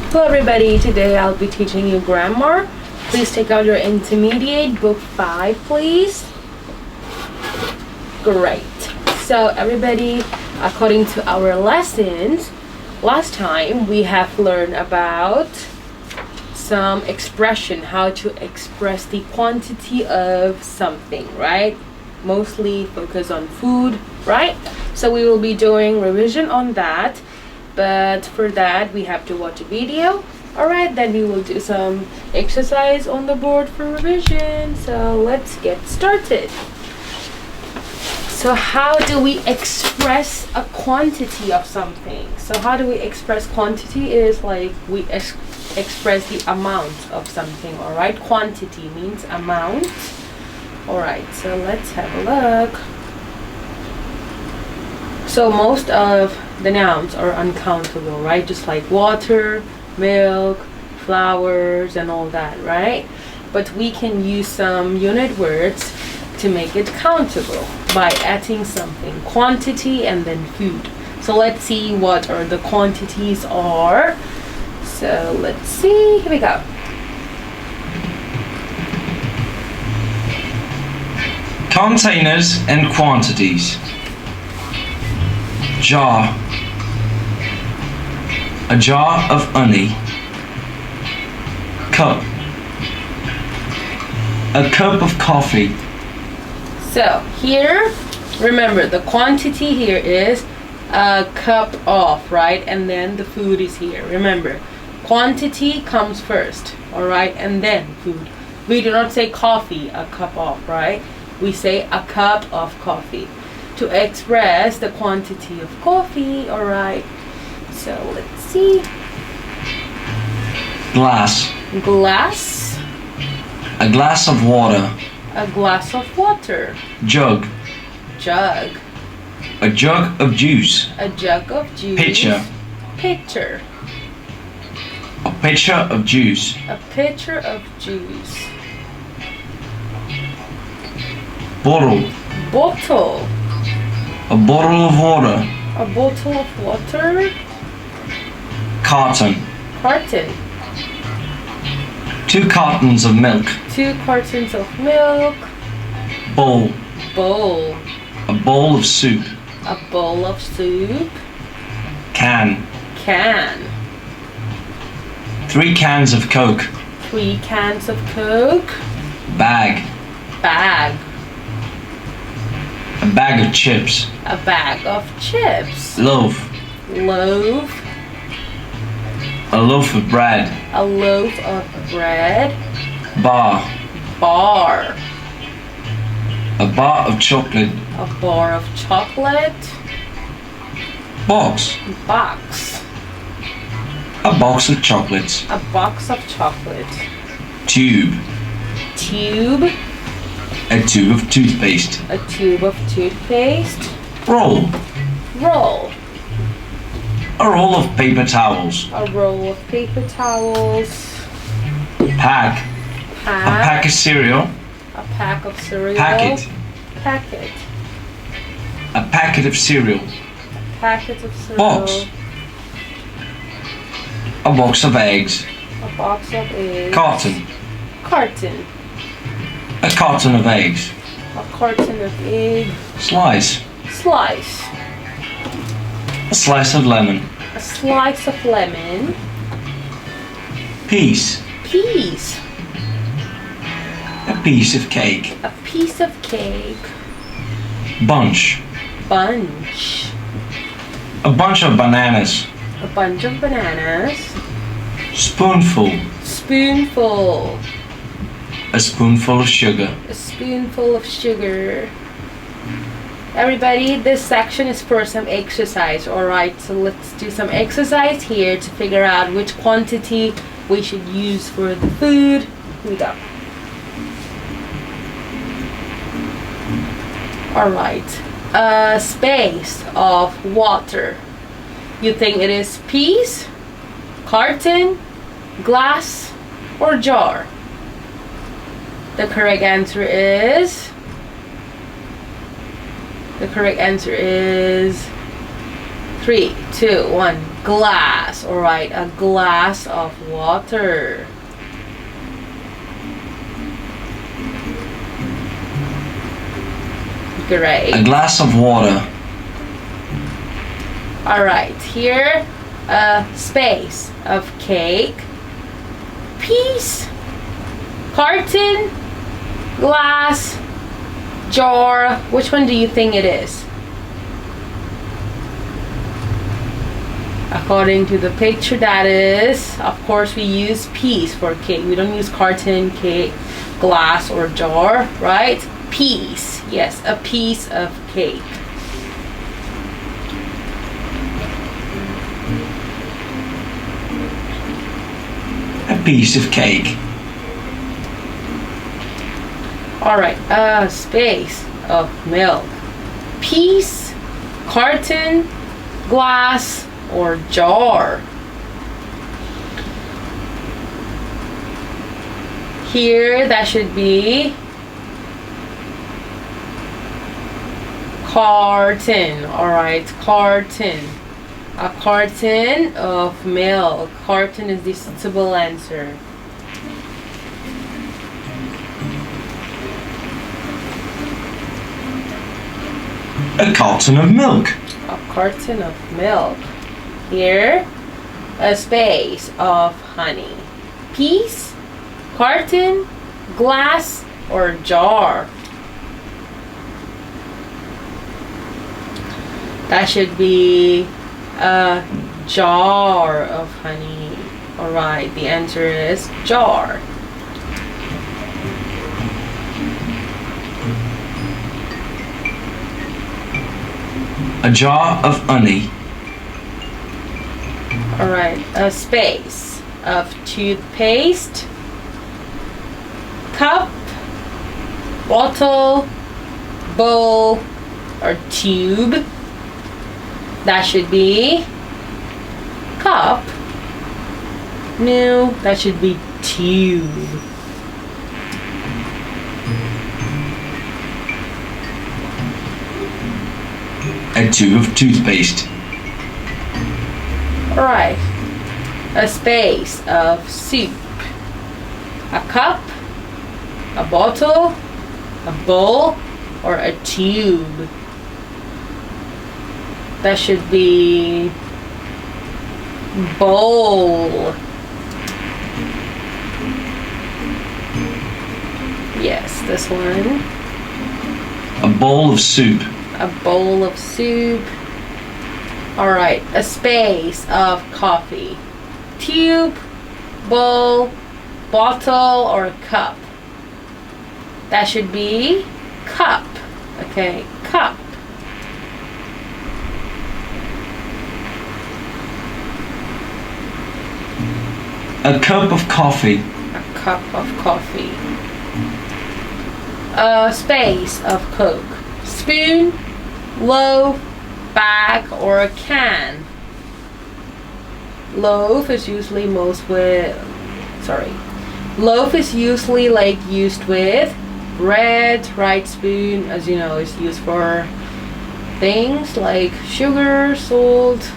Hello everybody, today I'll be teaching you grammar. Please take out your intermediate, book 5 please. Great. So everybody, according to our lessons, last time we have learned about some expression, how to express the quantity of something, right? Mostly focus on food, right? So we will be doing revision on that. But for that we have to watch a video. Alright, then we will do some exercise on the board for revision. So let's get started. So how do we express a quantity of something? So how do we express quantity is like we express the amount of something. Alright, quantity means amount. Alright, so let's have a look. So most of the nouns are uncountable, right? Just like water, milk, flowers, and all that, right? But we can use some unit words to make it countable by adding something, quantity and then food. So let's see what are the quantities are. So let's see, here we go. Containers and quantities. Jar. A jar of honey. Cup. A cup of coffee. So here, remember the quantity here is a cup of, right? And then the food is here. Remember, quantity comes first, all right? And then food. We do not say coffee, a cup of, right? We say a cup of coffee to express the quantity of coffee, all right? So let's see. Glass. Glass. A glass of water. A glass of water. Jug. Jug. A jug of juice. A jug of juice. Pitcher. Pitcher. A pitcher of juice. A pitcher of juice. Bottle. Bottle. A bottle of water. A bottle of water. Carton. Carton. 2 cartons of milk. 2 cartons of milk. Bowl. Bowl. A bowl of soup. A bowl of soup. Can. Can. 3 cans of Coke. 3 cans of Coke. Bag. Bag. A bag of chips. A bag of chips. Loaf. Loaf. A loaf of bread. A loaf of bread. Bar. Bar. A bar of chocolate. A bar of chocolate. Box. Box. A box of chocolates. A box of chocolate. Tube. Tube. A tube of toothpaste. A tube of toothpaste. Roll. Roll. A roll of paper towels. A roll of paper towels. Pack. A pack of cereal. A pack of cereal. Packet. Packet. A packet of cereal. A packet of cereal. Box. A box of eggs. A box of eggs. Carton. Carton. A carton of eggs. A carton of eggs. Slice. Slice. A slice of lemon. A slice of lemon. Piece. Piece. A piece of cake. A piece of cake. Bunch. Bunch. A bunch of bananas. A bunch of bananas. Spoonful. Spoonful. A spoonful of sugar. A spoonful of sugar. Everybody, this section is for some exercise, alright? So let's do some exercise here to figure out which quantity we should use for the food. Here we go. Alright. A space of water. You think it is piece, carton, glass, or jar? The correct answer is 3, 2, 1, glass. All right, a glass of water. Great. A glass of water. All right, here a space of cake, piece, carton, glass, jar. Which one do you think it is? According to the picture, that is, of course, we use piece for cake. We don't use carton, cake, glass, or jar, right? Piece. Yes, a piece of cake. A piece of cake. All right, a space of milk. Piece, carton, glass, or jar. Here, that should be carton. All right, carton. A carton of milk. Carton is the suitable answer. A carton of milk. A carton of milk. Here, a space of honey. Piece, carton, glass, or jar. That should be a jar of honey. All right, the answer is jar. A jar of honey. All right, a space of toothpaste, cup, bottle, bowl, or tube. That should be cup. No, that should be tube. A tube of toothpaste. Alright, a space of soup, a cup, a bottle, a bowl, or a tube. That should be bowl. Yes, this one. A bowl of soup. A bowl of soup. All right, a space of coffee. Tube, bowl, bottle, or cup. That should be cup. Okay, cup. A cup of coffee. A cup of coffee. A space of Coke. Spoon, loaf, bag, or a can. Loaf is usually Loaf is usually like used with bread, right? Spoon, as you know, is used for things like sugar, salt.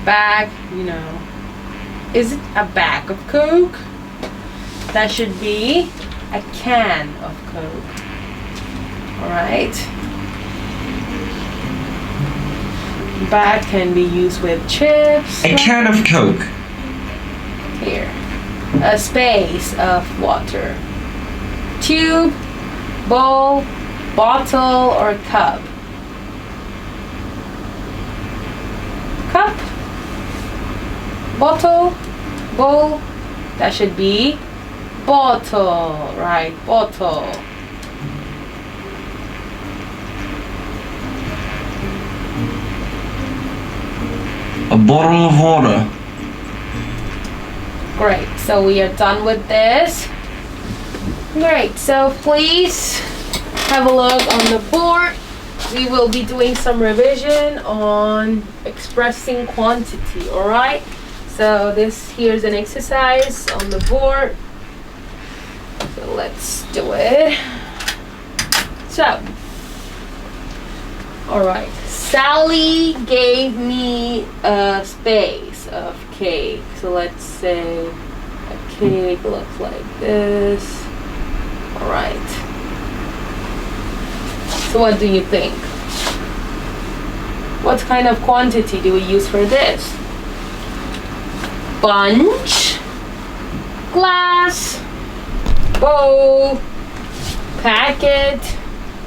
Bag, you know. Is it a bag of Coke? That should be a can of Coke. Alright. Bag can be used with chips. A can of Coke. Here. A space of water. Tube, bowl, bottle, or cup. Cup, bottle, bowl. That should be bottle, right? Bottle. A bottle of water. Great, so we are done with this. Great, so please have a look on the board. We will be doing some revision on expressing quantity, all right? So here's an exercise on the board. So let's do it. So, Alright. Sally gave me a space of cake. So let's say a cake looks like this. Alright. So what do you think? What kind of quantity do we use for this? Bunch, glass, bowl, packet,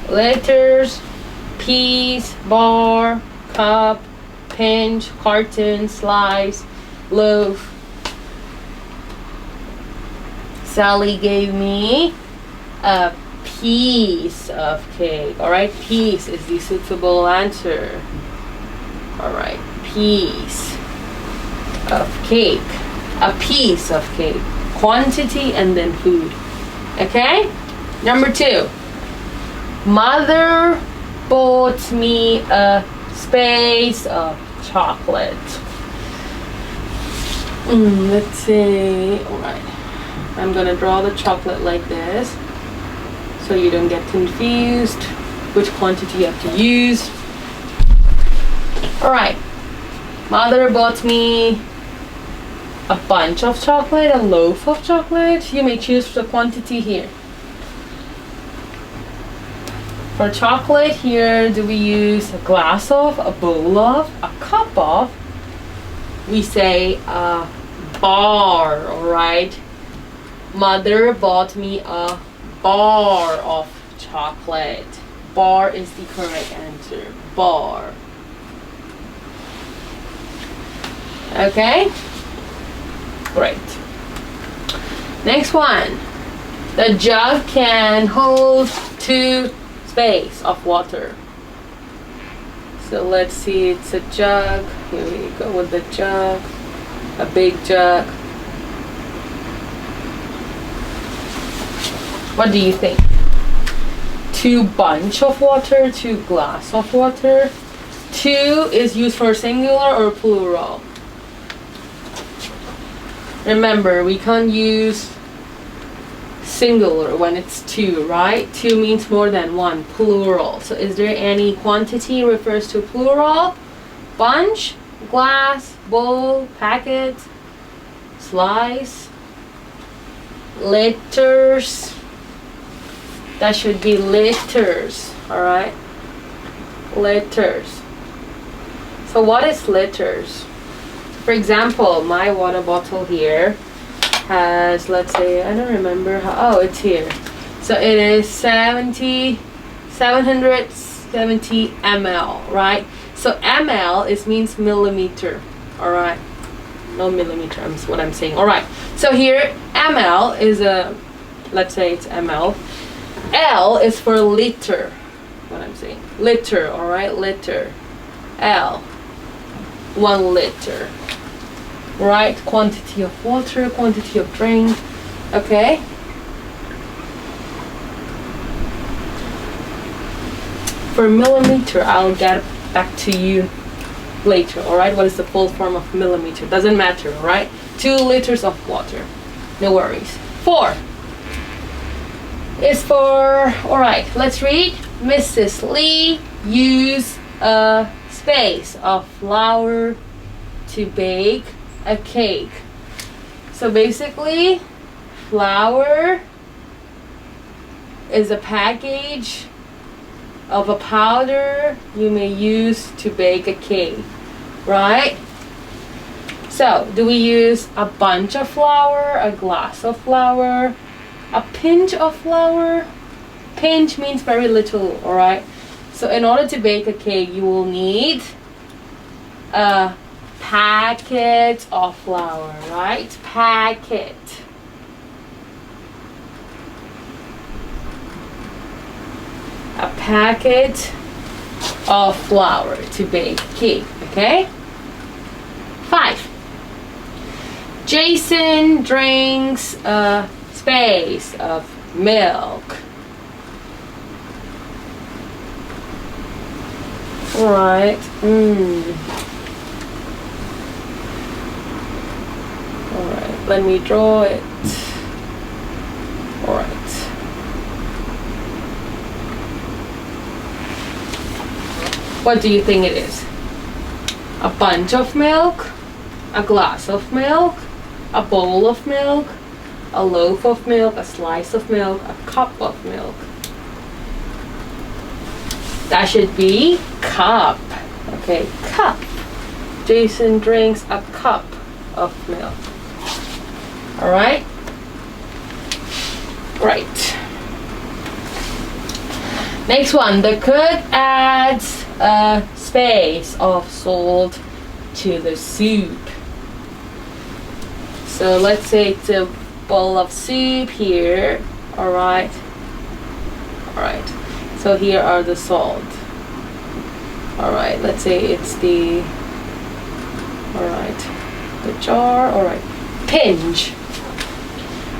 letters, piece, bar, cup, pinch, carton, slice, loaf. Sally gave me a piece of cake. Alright, piece is the suitable answer. Alright, piece of cake. A piece of cake. Quantity and then food. Okay? Number 2. Mother bought me a space of chocolate. Let's see. Alright. I'm gonna draw the chocolate like this so you don't get confused which quantity you have to use. Alright. Mother bought me a bunch of chocolate, a loaf of chocolate. You may choose the quantity here. For chocolate here, do we use a glass of, a bowl of, a cup of? We say a bar, alright? Mother bought me a bar of chocolate. Bar is the correct answer. Bar. Okay? Great. Next one. The jug can hold 2 space of water. So let's see, it's a jug. Here we go with the jug. A big jug. What do you think? 2 bunch of water, 2 glass of water. 2 is used for singular or plural. Remember, we can't use singular when it's 2, right? 2 means more than 1, plural. So is there any quantity refers to plural? Bunch, glass, bowl, packet, slice, liters. That should be liters, alright? Liters. So what is liters? For example, my water bottle here has, let's say, I don't remember how, oh, it's here. So it is 770 ml, right? So ml is means millimeter, alright? No millimeter, that's what I'm saying. Alright, so here ml is a, let's say it's ml. L is for liter, what I'm saying. Liter, alright, liter. L, 1 liter. Right, quantity of water, quantity of drink. Okay. For millimeter, I'll get back to you later. Alright, what is the full form of millimeter? Doesn't matter, alright? 2 liters of water. No worries. 4 is for, alright, let's read. Mrs. Lee used a space of flour to bake a cake. So basically, flour is a package of a powder you may use to bake a cake, right? So, do we use a bunch of flour, a glass of flour, a pinch of flour? Pinch means very little, alright? So, in order to bake a cake, you will need a packet of flour, right? Packet. A packet of flour to bake cake, okay? 5. Jason drinks a space of milk. Alright. Alright, let me draw it. Alright. What do you think it is? A bunch of milk, a glass of milk, a bowl of milk, a loaf of milk, a slice of milk, a cup of milk. That should be cup. Okay, cup. Jason drinks a cup of milk. All right? Right. Next one, the cook adds a space of salt to the soup. So let's say it's a bowl of soup here. All right. All right. So here are the salt. All right. Let's say it's the. All right. The jar. All right. Pinch.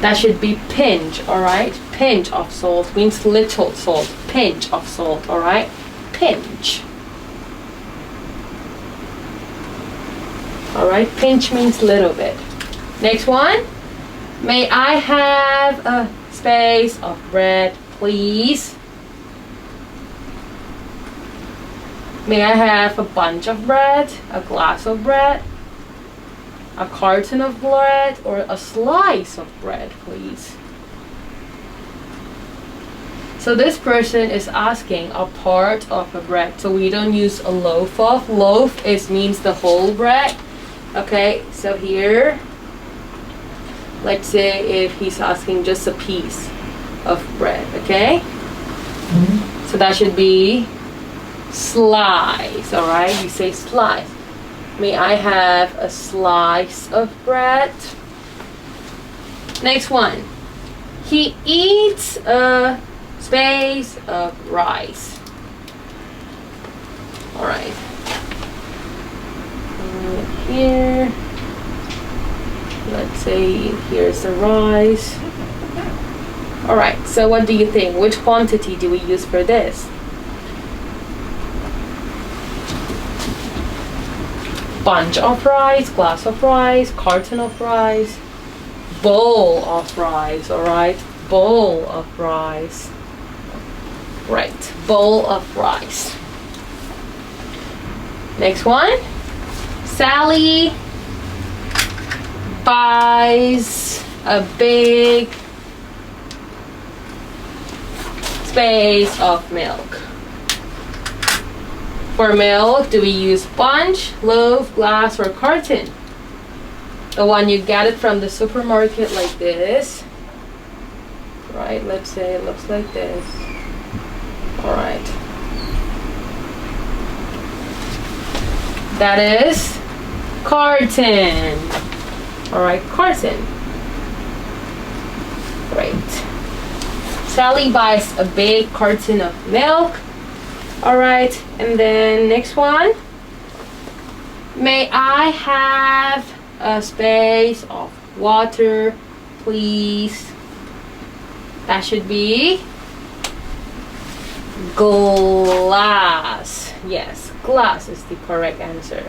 That should be pinch. All right. Pinch of salt means little salt. Pinch of salt. All right. Pinch. All right. Pinch means little bit. Next one. May I have a space of bread, please? May I have a bunch of bread, a glass of bread, a carton of bread, or a slice of bread, please? So this person is asking a part of a bread. So we don't use a loaf of. Loaf means the whole bread. Okay, so here, let's say if he's asking just a piece of bread, okay? So that should be slice, all right? You say slice. May I have a slice of bread? Next one. He eats a space of rice. All right. Here. Let's say here's the rice. All right. So what do you think? Which quantity do we use for this? Bunch of rice, glass of rice, carton of rice, bowl of rice, all right? Bowl of rice. Right, bowl of rice. Next one. Sally buys a big space of milk. For milk, do we use bunch, loaf, glass, or carton? The one you get it from the supermarket like this. Right, let's say it looks like this. All right. That is carton. All right, carton. Right. Sally buys a big carton of milk. All right, and then next one. May I have a space of water, please? That should be glass. Yes, glass is the correct answer.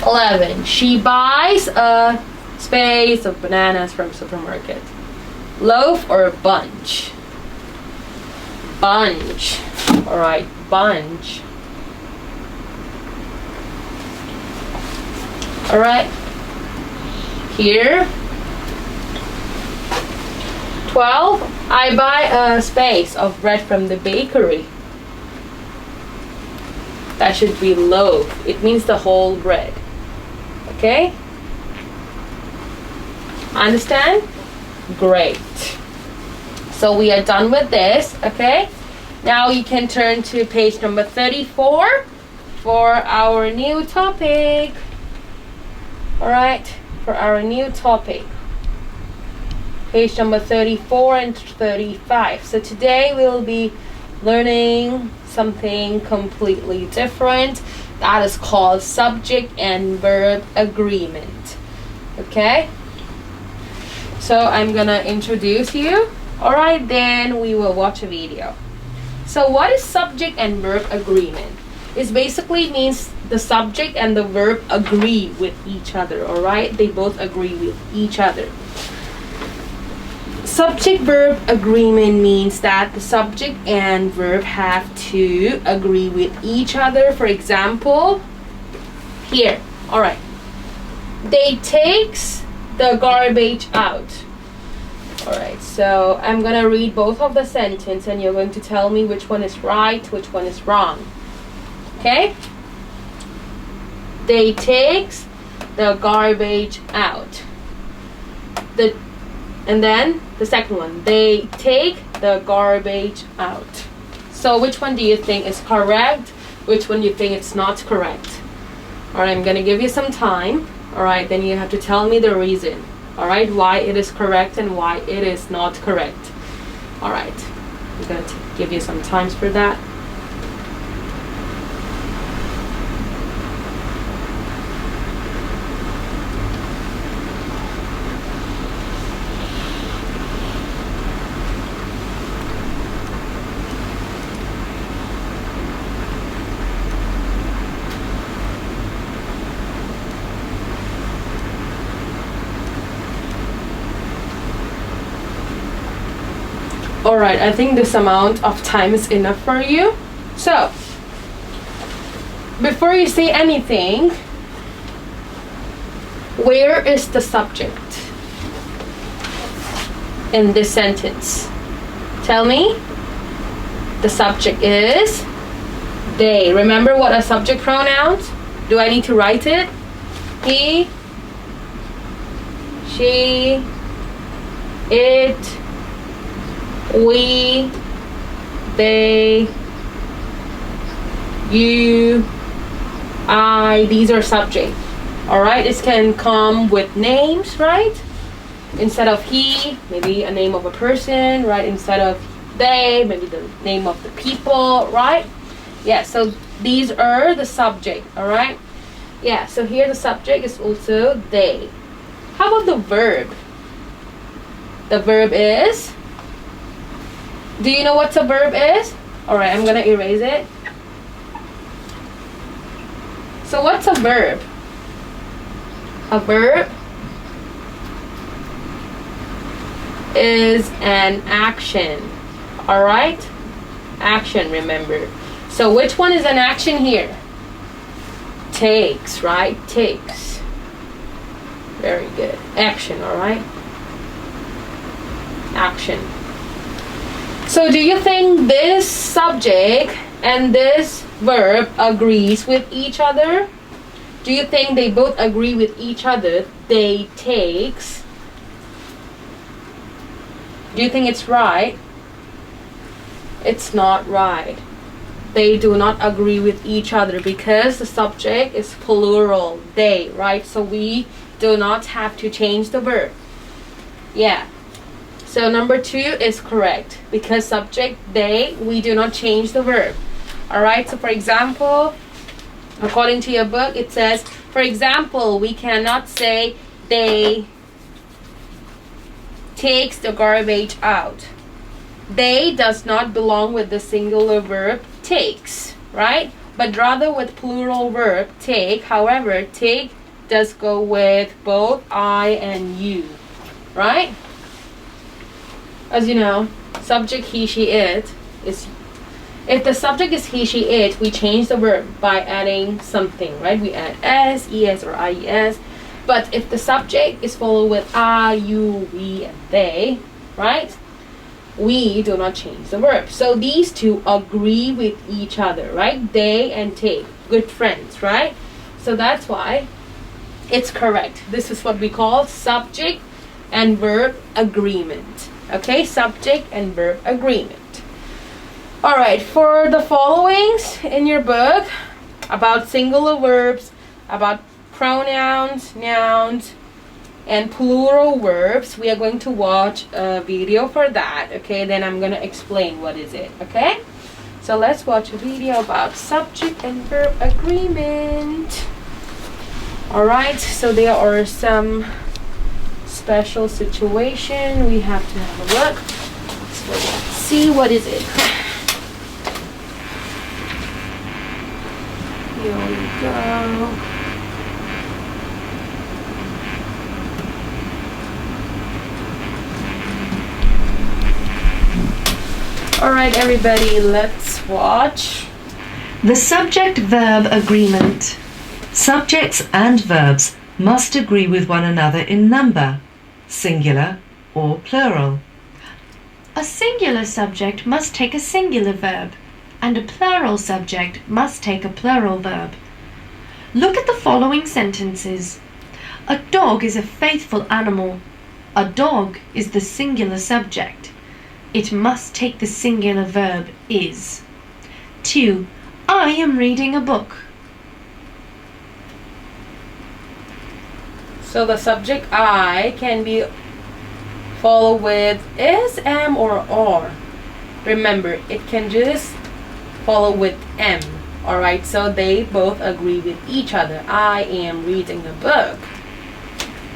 11. She buys a space of bananas from supermarket. Loaf or bunch? Bunch. All right, bunch. All right. Here. 12. I buy a space of bread from the bakery. That should be loaf. It means the whole bread. Okay? Understand? Great. So we are done with this, okay? Now you can turn to page number 34 for our new topic. All right, for our new topic. Page number 34 and 35. So today we'll be learning something completely different. That is called subject and verb agreement. Okay? So I'm gonna introduce you. Alright, then we will watch a video. So what is subject and verb agreement? It basically means the subject and the verb agree with each other. Alright? They both agree with each other. Subject-verb agreement means that the subject and verb have to agree with each other. For example, here, all right, they takes the garbage out. All right, so I'm gonna read both of the sentence and you're going to tell me which one is right, which one is wrong. Okay? They takes the garbage out. And then the second one, they take the garbage out. So which one do you think is correct? Which one do you think it's not correct? All right, I'm gonna give you some time. All right, then you have to tell me the reason. All right, why it is correct and why it is not correct. All right, I'm gonna give you some times for that. Alright, I think this amount of time is enough for you. So, before you say anything, where is the subject in this sentence? Tell me. The subject is they. Remember what are subject pronouns? Do I need to write it? He, she, it, we, they, you, I. These are subject. Alright, this can come with names, right? Instead of he, maybe a name of a person, right? Instead of they, maybe the name of the people, right? Yeah, so these are the subject, alright? Yeah, so here the subject is also they. How about the verb? The verb is? Do you know what a verb is? Alright, I'm gonna erase it. So what's a verb? A verb is an action. Alright? Action, remember. So which one is an action here? Takes, right? Takes. Very good. Action, alright? Action. So do you think this subject and this verb agrees with each other? Do you think they both agree with each other? They takes. Do you think it's right? It's not right. They do not agree with each other because the subject is plural, they, right? So we do not have to change the verb. Yeah. So number 2 is correct because subject they, we do not change the verb. Alright, so for example, according to your book, it says, for example, we cannot say they takes the garbage out. They does not belong with the singular verb takes, right? But rather with plural verb take. However, take does go with both I and you, right? As you know, subject he, she, it is, if the subject is he, she, it, we change the verb by adding something, right? We add s, es, or ies. But if the subject is followed with I, you, we, and they, right? We do not change the verb. So these two agree with each other, right? They and take, good friends, right? So that's why it's correct. This is what we call subject and verb agreement. Okay, subject and verb agreement. Alright, for the followings in your book about singular verbs, about pronouns, nouns, and plural verbs, we are going to watch a video for that. Okay, then I'm going to explain what is it. Okay, so let's watch a video about subject and verb agreement. Alright, so there are some special situation we have to have a look. So let's see what is it. Here we go. Alright, everybody, let's watch. The subject-verb agreement. Subjects and verbs must agree with one another in number, singular or plural. A singular subject must take a singular verb, and a plural subject must take a plural verb. Look at the following sentences. A dog is a faithful animal. A dog is the singular subject. It must take the singular verb is. 2. I am reading a book. So the subject I can be followed with is, am, or are. Remember, it can just follow with am. Alright, so they both agree with each other. I am reading a book.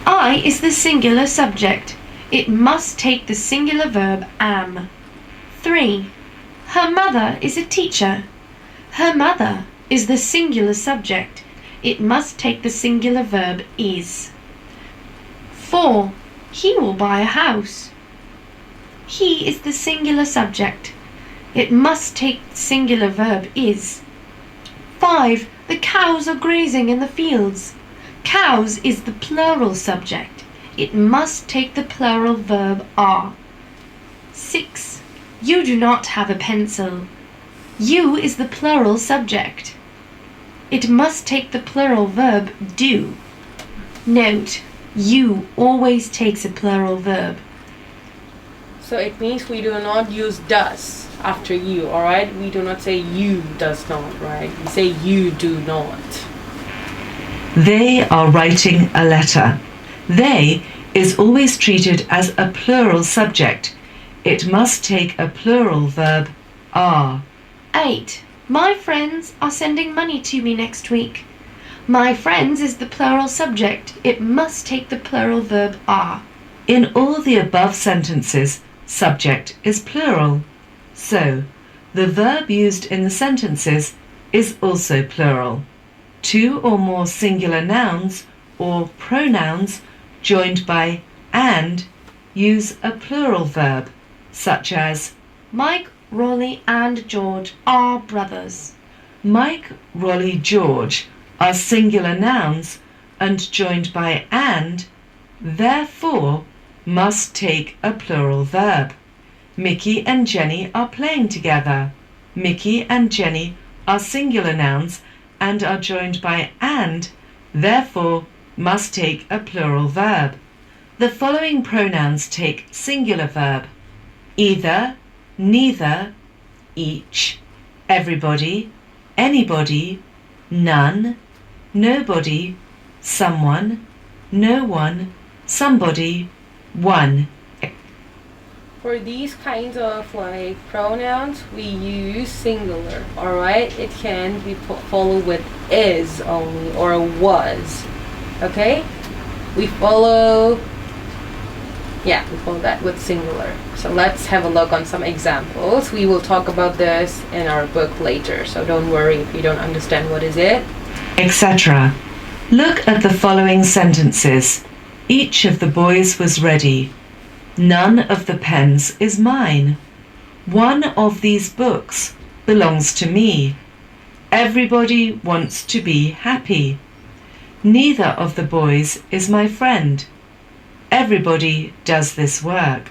I is the singular subject. It must take the singular verb am. 3. Her mother is a teacher. Her mother is the singular subject. It must take the singular verb is. 4. He will buy a house. He is the singular subject. It must take the singular verb is. 5. The cows are grazing in the fields. Cows is the plural subject. It must take the plural verb are. 6. You do not have a pencil. You is the plural subject. It must take the plural verb do. Note, you always takes a plural verb. So it means we do not use does after you, alright? We do not say you does not, right? We say you do not. They are writing a letter. They is always treated as a plural subject. It must take a plural verb are. 8. My friends are sending money to me next week. My friends is the plural subject. It must take the plural verb are. In all the above sentences, subject is plural. So, the verb used in the sentences is also plural. 2 or more singular nouns or pronouns joined by and use a plural verb, such as Mike, Rolly and George are brothers. Mike, Rolly, George are singular nouns and joined by and, therefore, must take a plural verb. Mickey and Jenny are playing together. Mickey and Jenny are singular nouns and are joined by and, therefore, must take a plural verb. The following pronouns take singular verb: either, neither, each, everybody, anybody, none, nobody, someone, no one, somebody, one. For these kinds of like pronouns, we use singular, alright? It can be followed with is only or was, okay? We follow that with singular. So let's have a look on some examples. We will talk about this in our book later, so don't worry if you don't understand what is it. Etc. Look at the following sentences. Each of the boys was ready. None of the pens is mine. One of these books belongs to me. Everybody wants to be happy. Neither of the boys is my friend. Everybody does this work.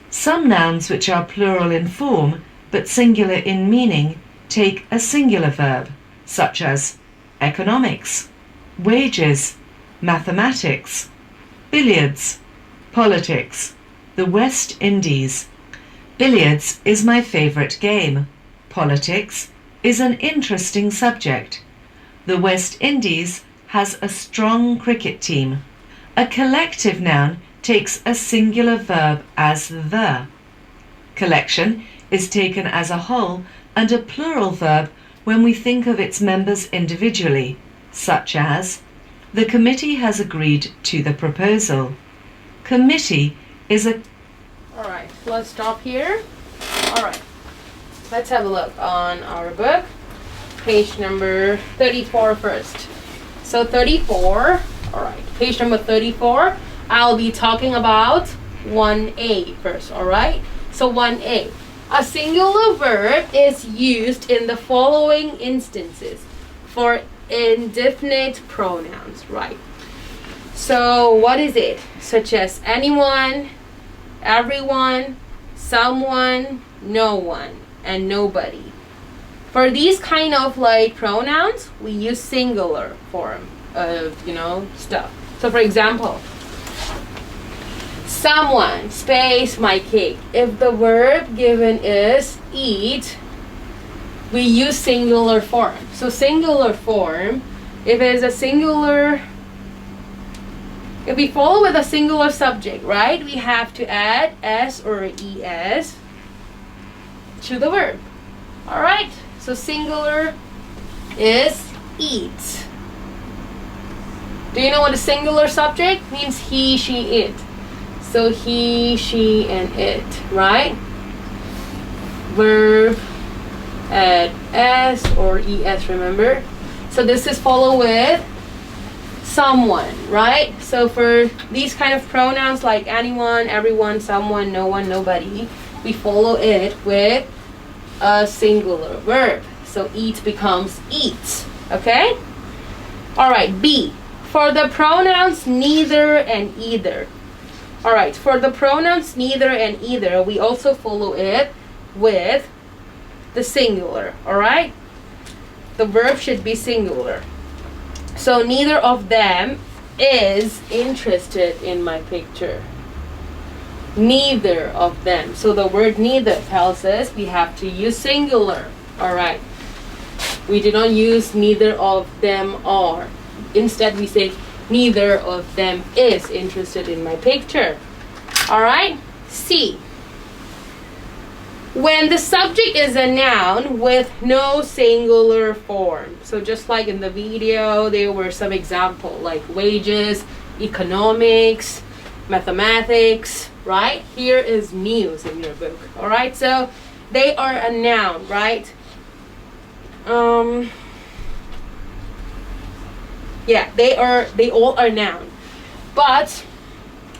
Some nouns which are plural in form but singular in meaning take a singular verb, such as economics, wages, mathematics, billiards, politics, the West Indies. Billiards is my favourite game. Politics is an interesting subject. The West Indies has a strong cricket team. A collective noun takes a singular verb as the. Collection is taken as a whole and a plural verb when we think of its members individually, such as the committee has agreed to the proposal. Committee is a... Alright, let's stop here. Alright, let's have a look on our book. Page number 34 first. So 34, alright, page number 34, I'll be talking about 1A first, alright? So 1A, A singular verb is used in the following instances for indefinite pronouns, right? So what is it? Such as anyone, everyone, someone, no one, and nobody. For these kind of like pronouns, we use singular form of, stuff. So for example, someone, space, my cake. If the verb given is eat, we use singular form. So singular form, if it is if we follow with a singular subject, right, we have to add s or es to the verb. All right, so singular is eat. Do you know what a singular subject means? He, she, it. So he, she, and it, right? Verb, add s or es, remember? So this is followed with someone, right? So for these kind of pronouns like anyone, everyone, someone, no one, nobody, we follow it with a singular verb. So eat becomes eat, okay? All right, B. For the pronouns neither and either. All right, for the pronouns neither and either, we also follow it with the singular, all right? The verb should be singular. So neither of them is interested in my picture. Neither of them. So the word neither tells us we have to use singular, all right? We do not use neither of them are. Instead, we say neither of them is interested in my picture. All right? C. When the subject is a noun with no singular form. So just like in the video, there were some examples like wages, economics, mathematics, right? Here is news in your book. All right? So they are a noun, right? Yeah, they all are noun. But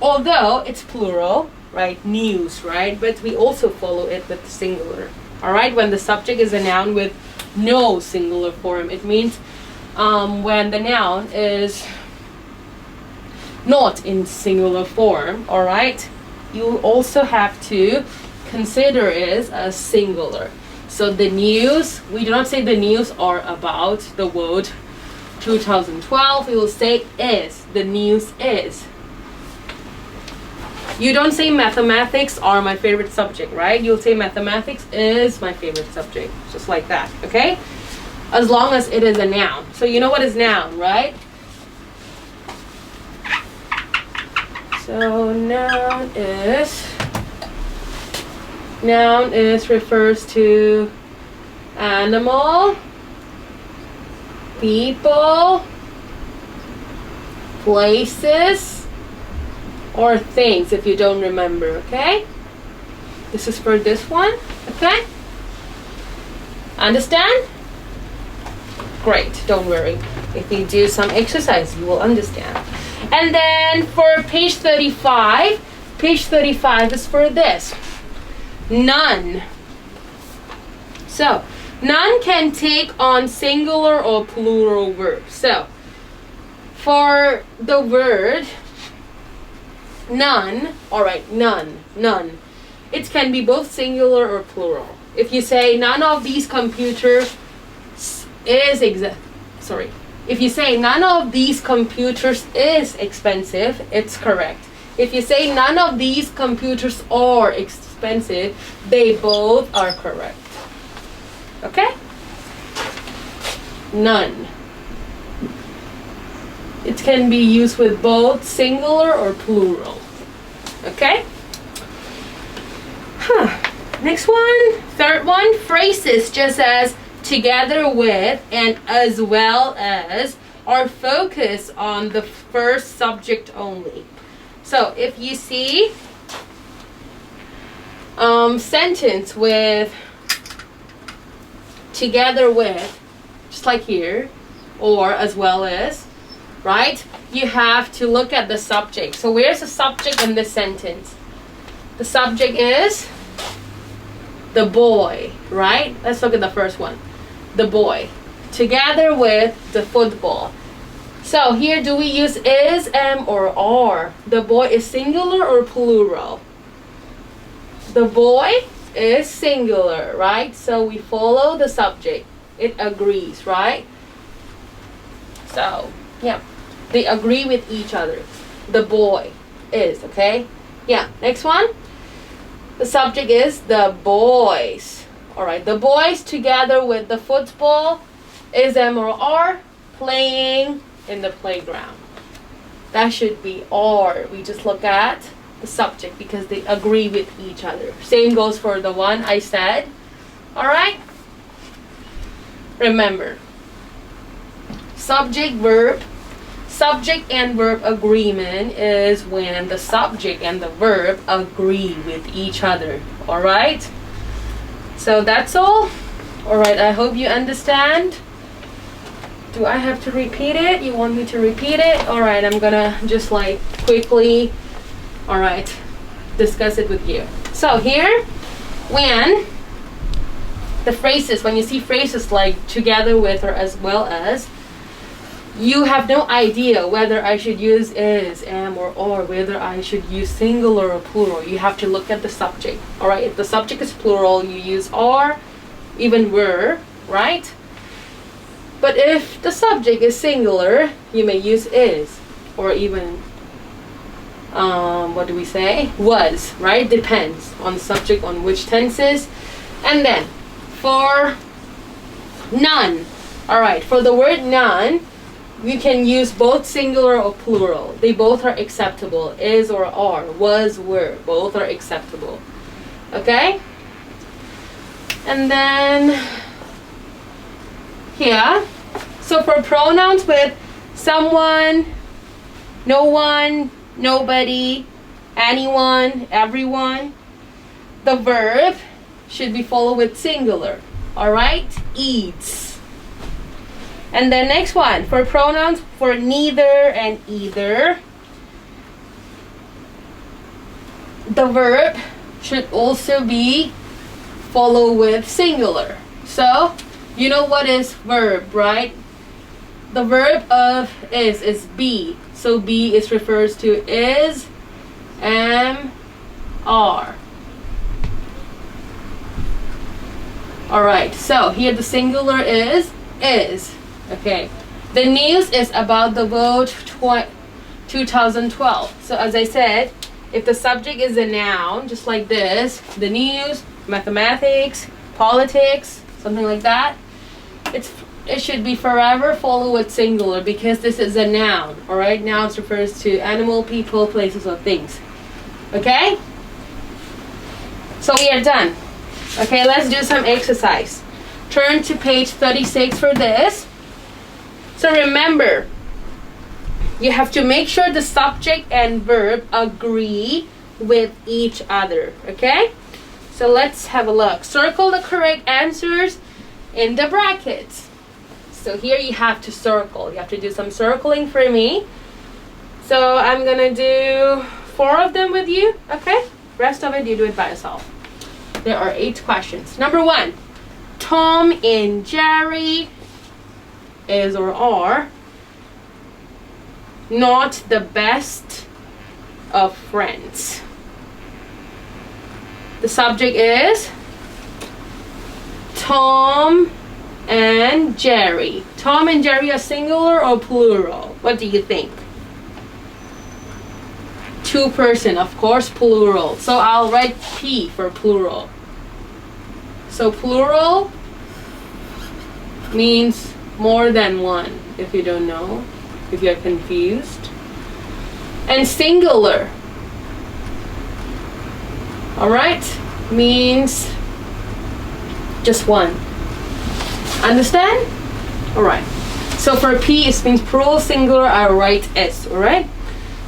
although it's plural, right? News, right? But we also follow it with singular. All right? When the subject is a noun with no singular form, it means when the noun is not in singular form, all right? You also have to consider it as singular. So the news, we do not say the news are about the world 2012, we will say is. The news is. You don't say mathematics are my favorite subject, right? You'll say mathematics is my favorite subject. Just like that, okay? As long as it is a noun. So you know what is noun, right? So noun is refers to animal, people, places, or things if you don't remember, okay? This is for this one, okay? Understand? Great, don't worry. If you do some exercise, you will understand. And then for page 35 is for this. None. So, none can take on singular or plural verbs. So, for the word none, alright, none. It can be both singular or plural. If you say none of these computers is if you say none of these computers is expensive, it's correct. If you say none of these computers are expensive, they both are correct. Okay? None. It can be used with both singular or plural. Okay? Next one, third one, phrases just as together with and as well as are focused on the first subject only. So if you see sentence with together with, just like here, or as well as, right? You have to look at the subject. So where's the subject in this sentence? The subject is The boy, right? Let's look at the first one. The boy. Together with the football. So here, do we use is, am, or are? The boy is singular or plural? The boy is singular, right? So we follow the subject. It agrees, right? So, yeah. They agree with each other. The boy is, okay? Yeah, next one. The subject is the boys. Alright, the boys together with the football is, am, or are playing in the playground. That should be are. We just look at the subject because they agree with each other. Same goes for the one I said. Alright? Remember, subject and verb agreement is when the subject and the verb agree with each other. Alright? So that's all. Alright, I hope you understand. Do I have to repeat it? You want me to repeat it? Alright, I'm gonna just like quickly, alright, discuss it with you. So here, when the phrases, when you see phrases like together with or as well as, you have no idea whether I should use is, am, or are, whether I should use singular or plural. You have to look at the subject. Alright, if the subject is plural, you use are, even were, right? But if the subject is singular, you may use is, or even, what do we say? Was, right? Depends on the subject, on which tenses. And then, for none. Alright, for the word none, you can use both singular or plural. They both are acceptable. Is or are, was, were, both are acceptable. Okay? And then here, so for pronouns with someone, no one, nobody, anyone, everyone, the verb should be followed with singular. Alright? Eats. And then next one, for pronouns for neither and either, the verb should also be followed with singular. So, you know what is verb, right? The verb of is be. So be is refers to is, am, are. Alright, so here the singular is. Okay. The news is about the vote 2012. So as I said, if the subject is a noun, just like this, the news, mathematics, politics, something like that, it should be forever followed with singular because this is a noun. Alright, nouns refers to animal, people, places, or things. Okay? So we are done. Okay, let's do some exercise. Turn to page 36 for this. So remember, you have to make sure the subject and verb agree with each other. Okay? So let's have a look. Circle the correct answers in the brackets. So here you have to circle. You have to do some circling for me. So I'm gonna do 4 of them with you. Okay? Rest of it you do it by yourself. There are 8 questions. Number 1. Tom and Jerry is or are not the best of friends. The subject is Tom and Jerry. Tom and Jerry are singular or plural? What do you think? 2-person, of course, plural. So I'll write P for plural. So plural means more than one, if you don't know, if you're confused. And singular, alright, means just one. Understand? Alright. So for P, it means plural, singular, I write S, alright?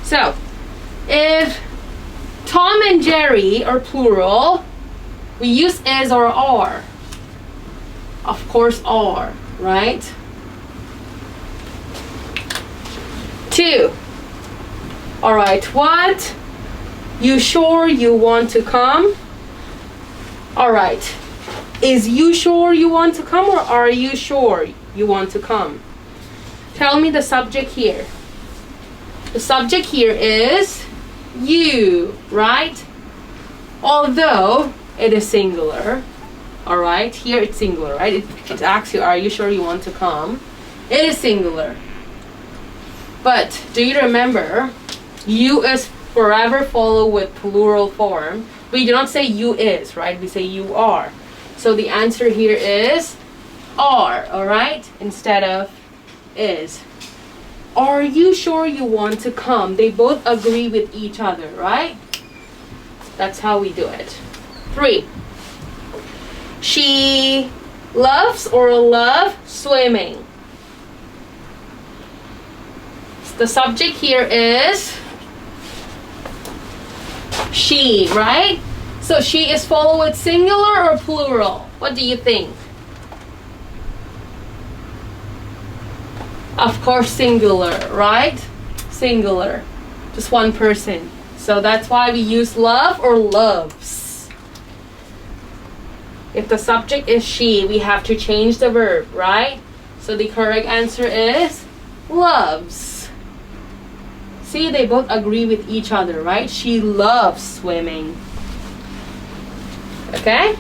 So, if Tom and Jerry are plural, we use is or are. Of course, are, right? 2. Alright, what? You sure you want to come? All right. Is you sure you want to come, or are you sure you want to come? Tell me the subject here. The subject here is you, right? Although it is singular. All right, here it's singular, right? It asks you, are you sure you want to come? It is singular. But do you remember, you is forever followed with plural form. We do not say you is, right? We say you are. So the answer here is are, all right? Instead of is. Are you sure you want to come? They both agree with each other, right? That's how we do it. 3. She loves or love swimming. The subject here is she, right? So she is followed with singular or plural? What do you think? Of course, singular, right? Singular. Just one person. So that's why we use love or loves. If the subject is she, we have to change the verb, right? So the correct answer is loves. See, they both agree with each other, right? She loves swimming. Okay?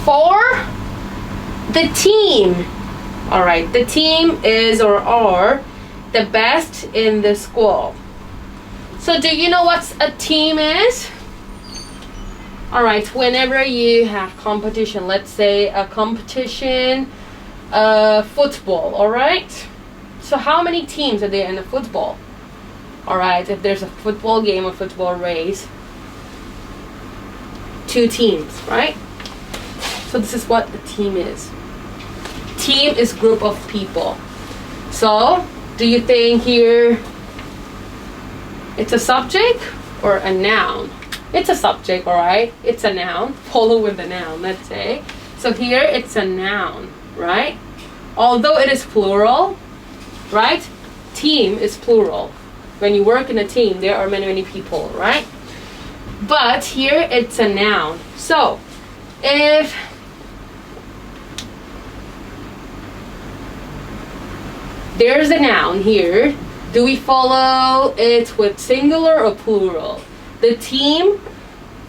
4, the team. All right, the team is or are the best in the school. So do you know what a team is? All right, whenever you have competition, let's say a competition, football, all right? So how many teams are there in a football? All right, if there's a football game or football race, 2 teams, right? So this is what the team is. Team is group of people. So do you think here it's a subject or a noun? It's a subject, all right? It's a noun. Follow with the noun, let's say. So here it's a noun, right? Although it is plural, right? Team is plural. When you work in a team, there are many, many people, right? But here it's a noun. So if there's a noun here, do we follow it with singular or plural? The team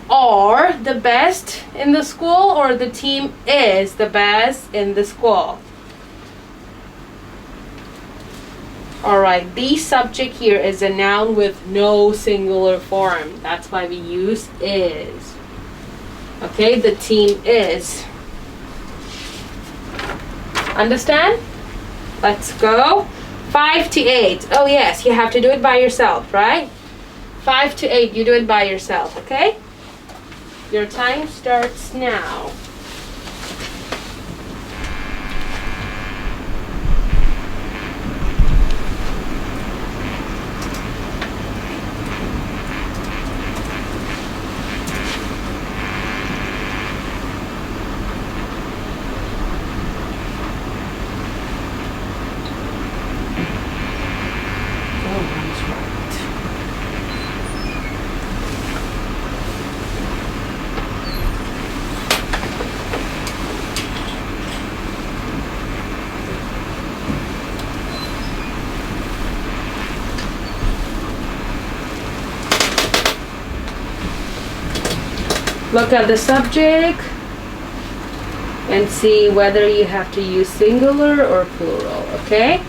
are the best in the school, or the team is the best in the school? All right, the subject here is a noun with no singular form. That's why we use is. Okay, the team is. Understand? Let's go. 5 to 8. Oh yes, you have to do it by yourself, right? 5 to 8, you do it by yourself, okay? Your time starts now. Look at the subject and see whether you have to use singular or plural, okay?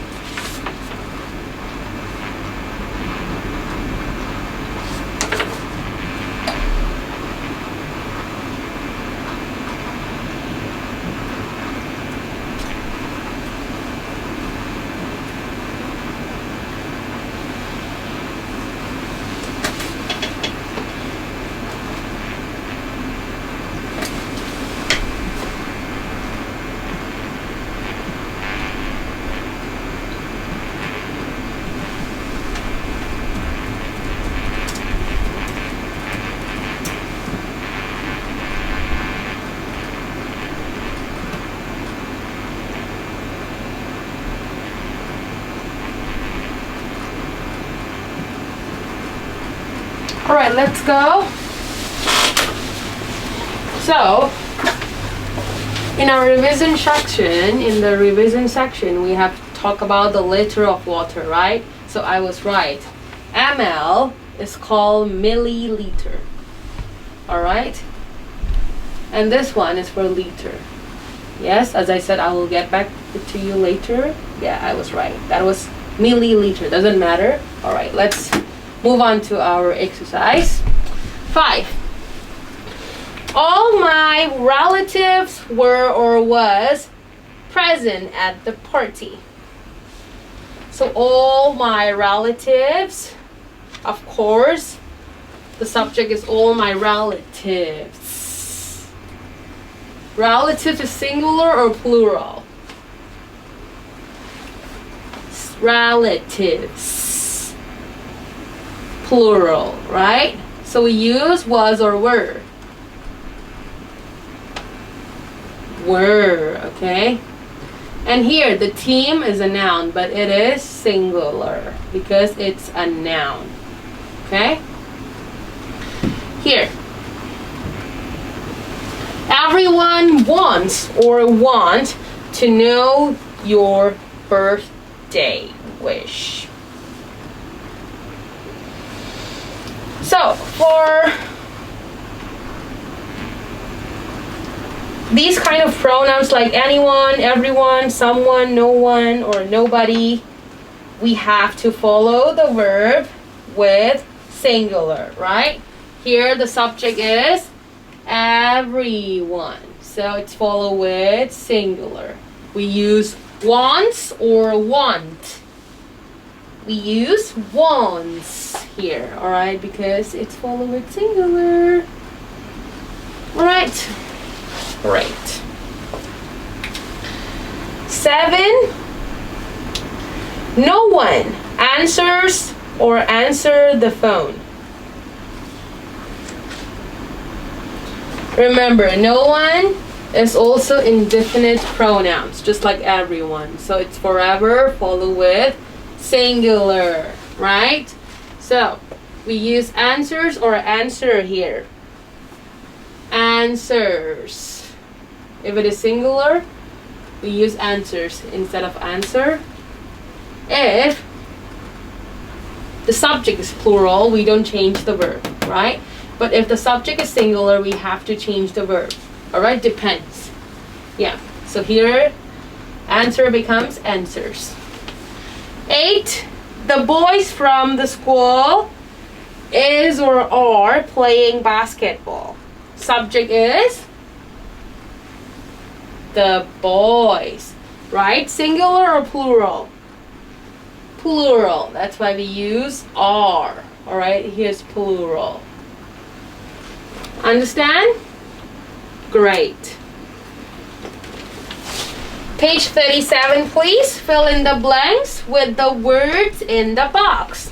All right, let's go. So, in our revision section, we have to talk about the liter of water, right? So I was right. ml is called milliliter. Alright? And this one is for liter. Yes, as I said, I will get back to you later. Yeah, I was right. That was milliliter. Doesn't matter. Alright, let's move on to our exercise. 5. All my relatives were or was present at the party. So all my relatives, of course, the subject is all my relatives. Relatives is singular or plural? Relatives. Plural, right? So we use was or were. Were, okay? And here, the team is a noun, but it is singular because it's a noun, okay? Here. Everyone wants or want to know your birthday wish. So, for these kind of pronouns like anyone, everyone, someone, no one, or nobody, we have to follow the verb with singular, right? Here the subject is everyone, so it's followed with singular. We use wants or want. We use wants here, alright, because it's followed with singular. Alright. Great. 7. No one answers or answer the phone. Remember, no one is also indefinite pronouns, just like everyone. So it's forever followed with singular, right? So we use answers or answer here. Answers. If it is singular, we use answers instead of answer. If the subject is plural, we don't change the verb, right? But if the subject is singular, we have to change the verb. Alright, depends. Yeah, so here, answer becomes answers. 8. The boys from the school is or are playing basketball. Subject is the boys, right? Singular or plural? Plural. That's why we use are. All right, here's plural. Understand? Great. Page 37, please. Fill in the blanks with the words in the box.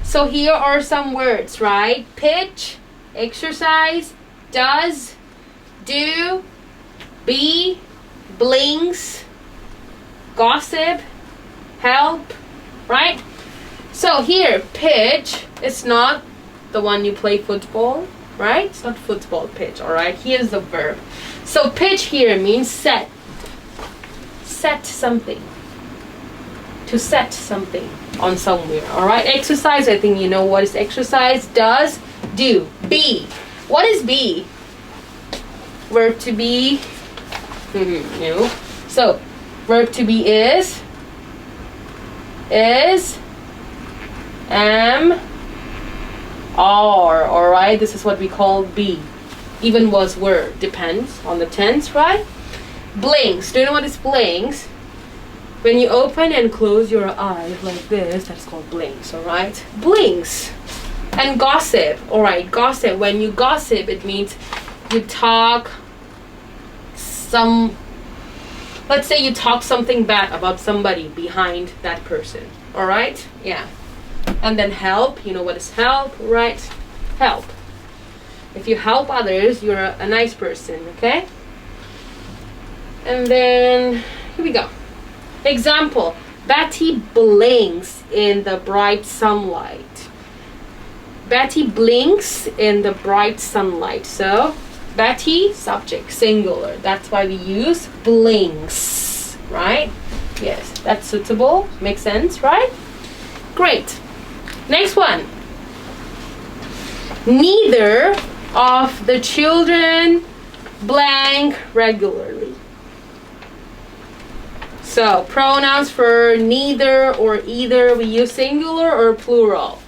So here are some words, right? Pitch, exercise, does, do, be, blinks, gossip, help, right? So here, pitch is not the one you play football, right? It's not football pitch, all right? Here's the verb. So pitch here means set. Set something. To set something on somewhere, all right? Exercise, I think you know what is exercise. Does, do. Be. What is be? Verb to be. No. So, verb to be is, am, are, alright? This is what we call be. Even was, were. Depends on the tense, right? Blinks. Do you know what is blinks? When you open and close your eyes like this, that's called blinks, alright? Blinks. And gossip, alright? Gossip. When you gossip, it means you talk let's say you talk something bad about somebody behind that person, alright? Yeah. And then help, you know what is help, right? Help. If you help others, you're a nice person, okay? And then, here we go. Example, Betty blinks in the bright sunlight. Betty blinks in the bright sunlight. So, Betty, subject, singular. That's why we use blinks, right? Yes, that's suitable. Makes sense, right? Great. Next one. Neither of the children blank regularly. So, pronouns for neither or either, we use singular or plural?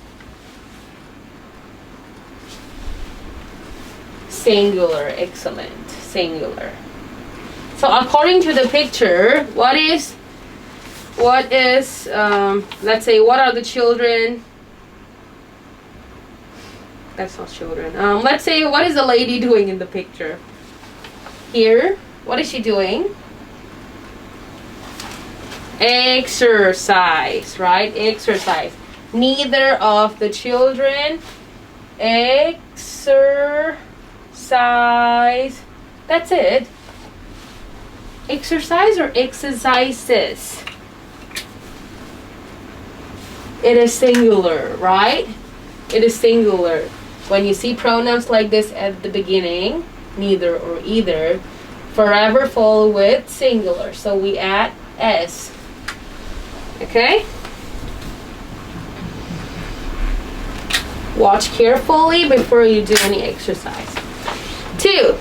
Singular, excellent, singular. So according to the picture, what is let's say, what are the children? That's not children. Let's say, what is the lady doing in the picture? Here, what is she doing? Exercise, right? Exercise. Neither of the children exercise. That's it. Exercise or exercises? It is singular, right? It is singular. When you see pronouns like this at the beginning, neither or either, forever follow with singular. So we add s. Okay? Watch carefully before you do any exercise. 2.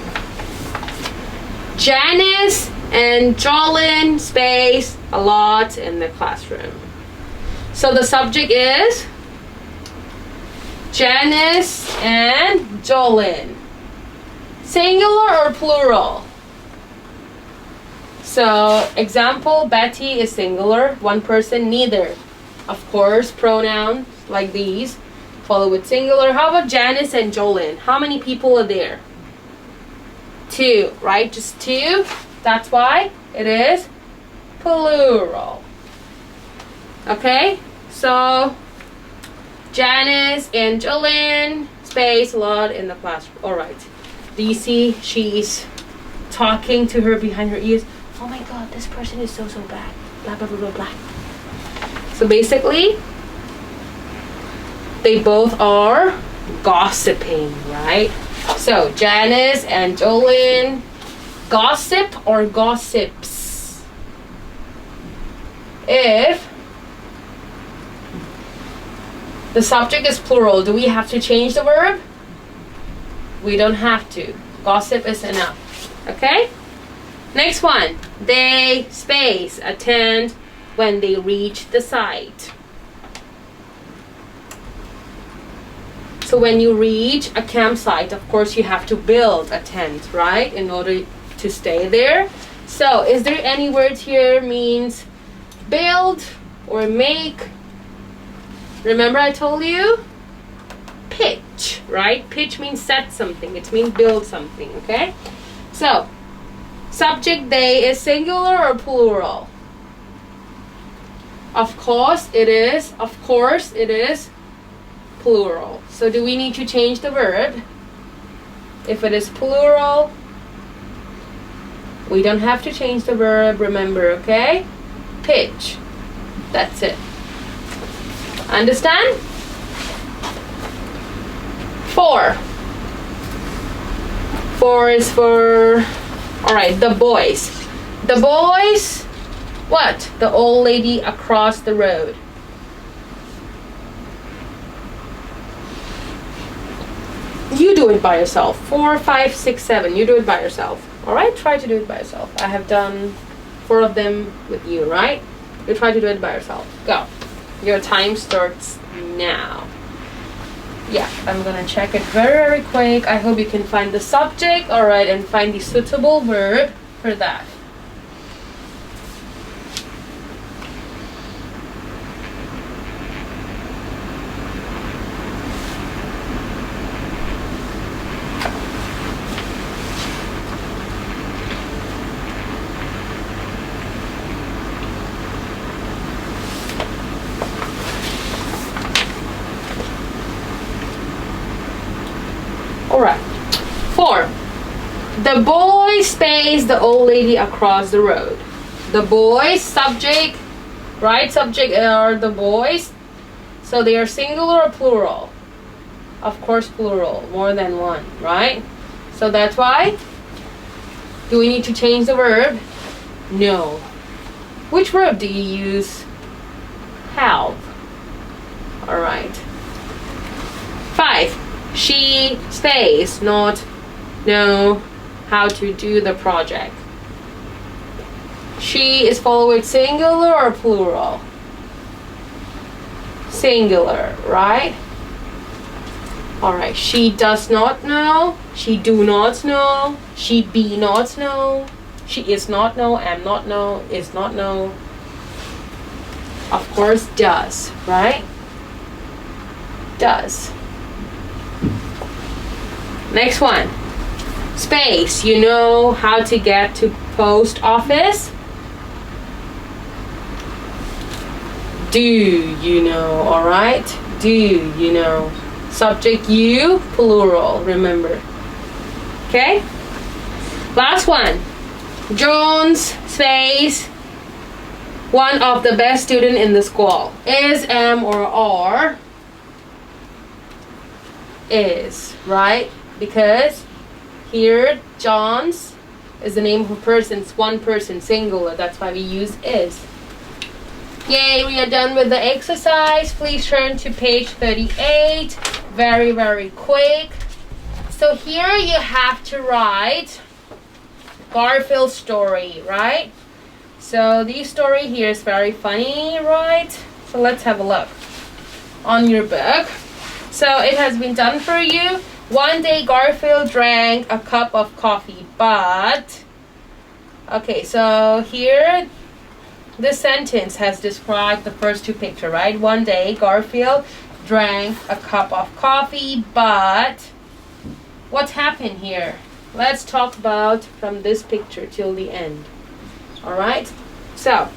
Janice and Jolin space a lot in the classroom. So the subject is Janice and Jolin. Singular or plural? So, example, Betty is singular, one person, neither. Of course, pronouns like these follow with singular. How about Janice and Jolin? How many people are there? 2, right? Just 2. That's why it is plural. Okay? So, Janice and Jolin, space a lot in the classroom. Alright. Do you see she's talking to her behind her ears? Oh my god, this person is so bad. Blah, blah, blah, blah, blah. So basically, they both are gossiping, right? So, Janice and Jolin, gossip or gossips? If the subject is plural, do we have to change the verb? We don't have to. Gossip is enough. Okay? Next one. They space attend when they reach the site. So when you reach a campsite, of course you have to build a tent, right? In order to stay there. So is there any word here means build or make? Remember I told you? Pitch, right? Pitch means set something. It means build something, okay? So, subject they is singular or plural? Of course it is plural. So do we need to change the verb? If it is plural, we don't have to change the verb, remember, okay? Pitch. That's it. Understand? 4. 4 is for, alright, the boys. The boys, what? The old lady across the road. You do it by yourself. 4, 5, 6, 7. You do it by yourself. Alright? Try to do it by yourself. I have done 4 of them with you, right? You try to do it by yourself. Go. Your time starts now. Yeah, I'm gonna check it very quick. I hope you can find the subject, alright, and find the suitable verb for that. Alright. 4. The boy space the old lady across the road. The boys, subject, right? Subject are the boys. So they are singular or plural? Of course plural, more than one, right? So that's why. Do we need to change the verb? No. Which verb do you use? Have. Alright. 5. She stays, not know how to do the project. She is followed with singular or plural? Singular, right? Alright, she does not know, she do not know, she be not know, she is not know, am not know, is not know. Of course, does, right? Does. Next one. Space. You know how to get to post office? Do you know? Alright? Do you know? Subject you, plural, remember. Okay? Last one. Jones, space, one of the best student in the school. Is, am, or are. Is, right? Because here, John's is the name of a person. It's one person, singular. That's why we use is. Yay, we are done with the exercise. Please turn to page 38. Very, very quick. So here you have to write Garfield's story, right? So this story here is very funny, right? So let's have a look on your book. So it has been done for you. One day Garfield drank a cup of coffee, but... Okay, so here this sentence has described the first two pictures, right? One day Garfield drank a cup of coffee, but... What happened here? Let's talk about from this picture till the end. Alright? So,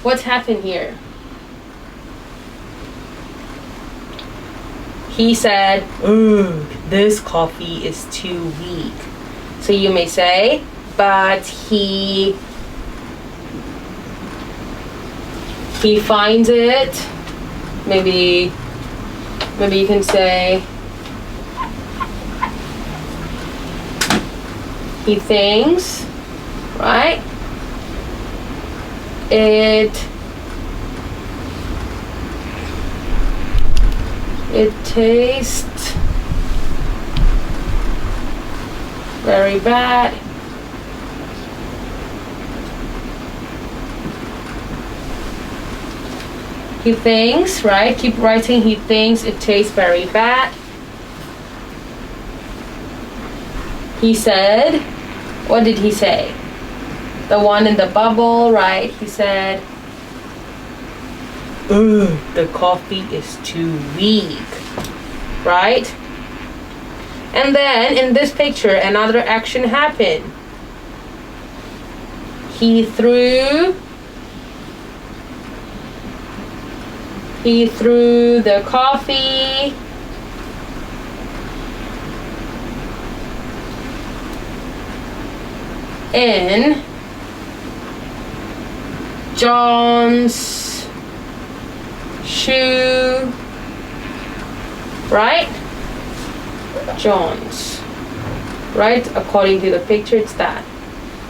what happened here? He said, this coffee is too weak. So you may say, but he finds it. Maybe you can say, he thinks, right? It tastes very bad. He thinks, right? Keep writing. He thinks it tastes very bad. He said, what did he say? The one in the bubble, right? He said, the coffee is too weak, right? And then in this picture, another action happened. He threw the coffee in John's shoe, right? John's, right? According to the picture, it's that.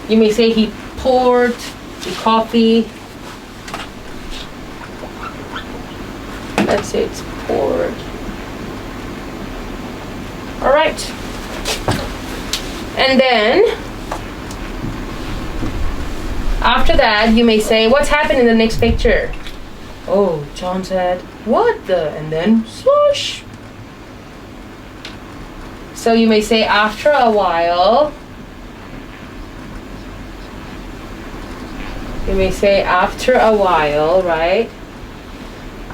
You may say he poured the coffee. Let's say it's poured. All right. And then after that, you may say, what's happened in the next picture? Oh, John said, what the? And then swoosh. So you may say after a while. You may say after a while, right?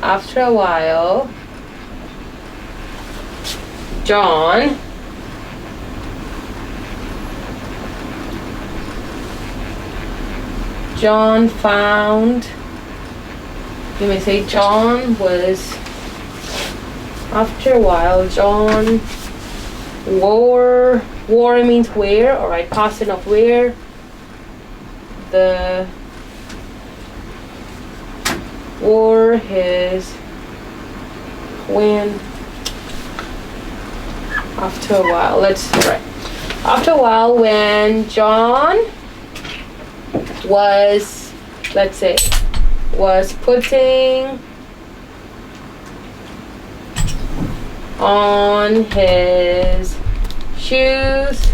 After a while, John found, you may say John was, after a while, John wore means wear, alright, past tense of wear, wore his, when, after a while, let's write. After a while, when John was, let's say, was putting on his shoes,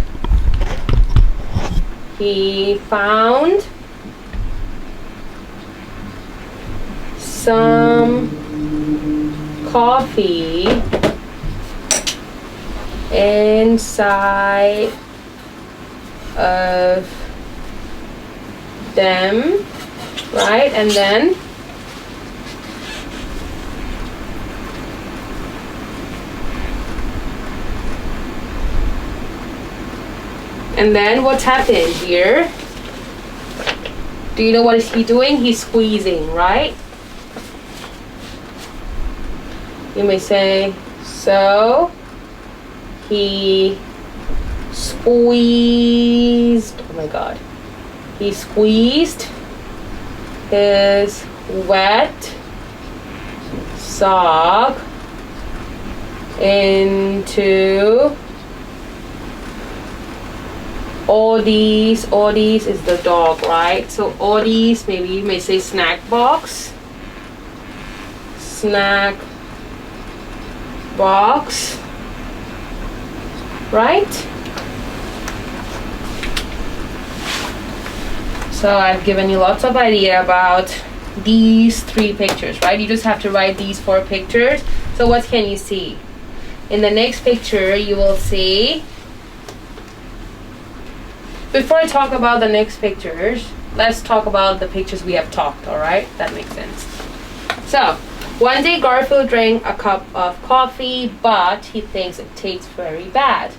he found some coffee inside of them, right? And then what's happened here? Do you know what is he doing? He's squeezing, right? You may say, so he squeezed, oh my god, he squeezed his wet sock into Odie's is the dog, right? So Odie's, maybe you may say snack box, right? So I've given you lots of idea about these 3 pictures, right? You just have to write these 4 pictures. So what can you see? In the next picture, you will see. Before I talk about the next pictures, let's talk about the pictures we have talked, all right? That makes sense. So, one day Garfield drank a cup of coffee, but he thinks it tastes very bad.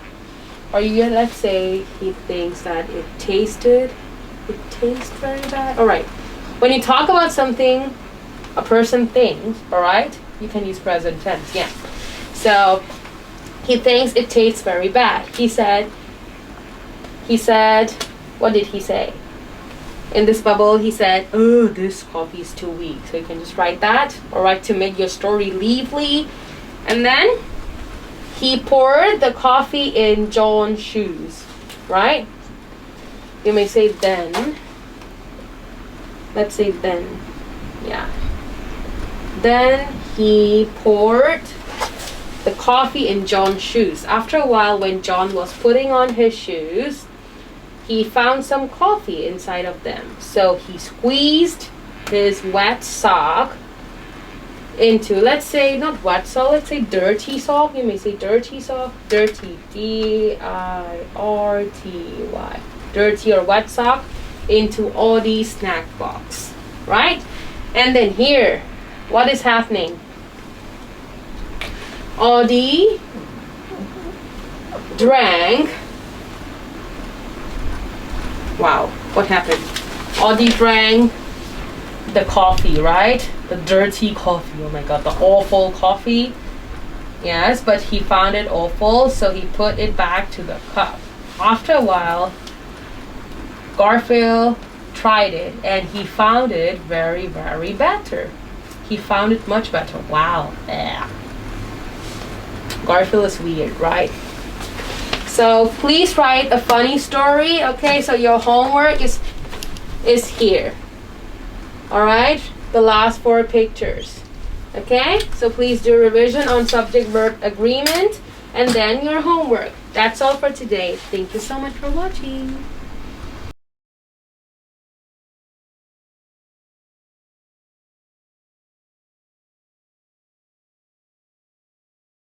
Or let's say he thinks that it tastes very bad. All right. When you talk about something a person thinks, all right, you can use present tense, yeah. So, he thinks it tastes very bad. He said, what did he say? In this bubble, he said, oh, this coffee is too weak. So you can just write that, all right, to make your story lively. And then he poured the coffee in John's shoes, right? You may say then. Let's say then, yeah. Then he poured the coffee in John's shoes. After a while, when John was putting on his shoes, he found some coffee inside of them. So he squeezed his wet sock into, let's say, not wet sock, let's say dirty sock. You may say dirty sock. Dirty, D-I-R-T-Y. Dirty or wet sock into Audie's snack box, right? And then here, what is happening? Audie drank. Wow, what happened? Audie drank the coffee, right? The dirty coffee. Oh my god, the awful coffee. Yes, but he found it awful, so he put it back to the cup. After a while, Garfield tried it and he found it very, very better. He found it much better. Wow. Yeah. Garfield is weird, right? So please write a funny story. Okay, so your homework is here. All right, the last 4 pictures. Okay, so please do revision on subject-verb agreement and then your homework. That's all for today. Thank you so much for watching.